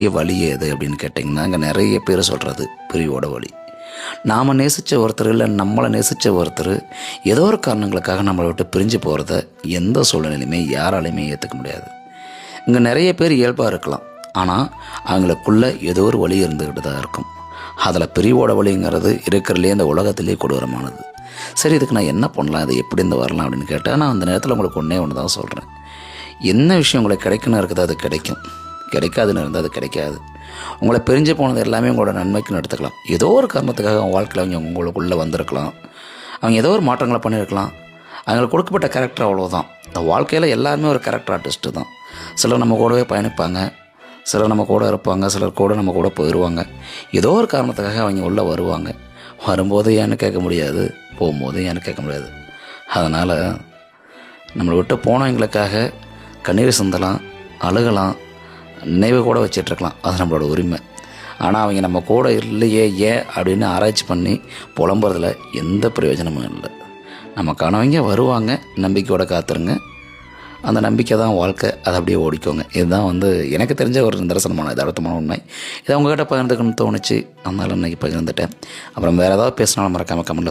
வழி எது அப்படின்னு கேட்டிங்கன்னா, அங்கே நிறைய பேர் சொல்கிறது பிரிவோட வழி. நாம் நேசித்த ஒருத்தர் இல்லை நம்மளை நேசித்த ஒருத்தர் ஏதோ ஒரு காரணங்களுக்காக நம்மளை விட்டு பிரிஞ்சு போகிறத எந்த சூழ்நிலையுமே யாராலையுமே ஏற்றுக்க முடியாது. இங்கே நிறைய பேர் இயல்பாக இருக்கலாம், ஆனால் அவங்களுக்குள்ளே ஏதோ ஒரு வழி இருந்துக்கிட்டு தான் இருக்கும். அதில் பிரிவோட வழிங்கிறது இருக்கிறதுலே இந்த உலகத்திலே கொடூரமானது. சரி, இதுக்கு நான் என்ன பண்ணலாம், இது எப்படி இந்த வரலாம் அப்படின்னு கேட்டால், நான் அந்த நேரத்தில் உங்களுக்கு ஒன்று தான் சொல்கிறேன். என்ன விஷயம் உங்களுக்கு கிடைக்கணும் இருக்குது அது கிடைக்கும், கிடைக்காதுன்னு இருந்தால் அது கிடைக்காது. உங்களை பிரிஞ்சு போனது எல்லாமே உங்களோட நன்மைக்குன்னு எடுத்துக்கலாம். ஏதோ ஒரு காரணத்துக்காக அவங்க வாழ்க்கையில் அவங்க உங்களுக்குள்ளே வந்திருக்கலாம், அவங்க ஏதோ ஒரு மாற்றங்களை பண்ணியிருக்கலாம். அவங்களுக்கு கொடுக்கப்பட்ட கேரக்டர் அவ்வளோதான். இந்த வாழ்க்கையில் எல்லாருமே ஒரு கேரக்டர் ஆர்டிஸ்ட்டு தான். சிலர் நம்ம கூடவே பயணிப்பாங்க, சிலர் நம்ம கூட இருப்பாங்க, சிலர் கூட நம்ம கூட போயிடுவாங்க. ஏதோ ஒரு காரணத்துக்காக அவங்க உள்ளே வருவாங்க. வரும்போது ஏன்னு கேட்க முடியாது, போகும்போது ஏன்னு கேட்க முடியாது. அதனால் நம்மளை விட்டு போனவங்களுக்காக கண்ணீர் சிந்தலாம், அழுகலாம், நினைவு கூட வச்சிட்ருக்கலாம், அது நம்மளோட உரிமை. ஆனால் அவங்க நம்ம கூட இல்லையே ஏன் அப்படின்னு ஆராய்ச்சி பண்ணி புலம்புறதுல எந்த பிரயோஜனமும் இல்லை. நமக்கானவங்க வருவாங்க, நம்பிக்கையோட காத்துருங்க. அந்த நம்பிக்கை தான் வாழ்க்கை, அதை அப்படியே ஓடிக்கோங்க. இதுதான் எனக்கு தெரிஞ்ச ஒரு நிதர்சனமான யதார்த்தமான உண்மை. இதை உங்கள்கிட்ட பகிர்ந்துக்கணும்னு தோணுச்சு, அதனால் இன்றைக்கி பகிர்ந்துட்டேன். அப்புறம் வேறு ஏதாவது பேசினாலும் மறக்காமல் கமெண்ட்டில்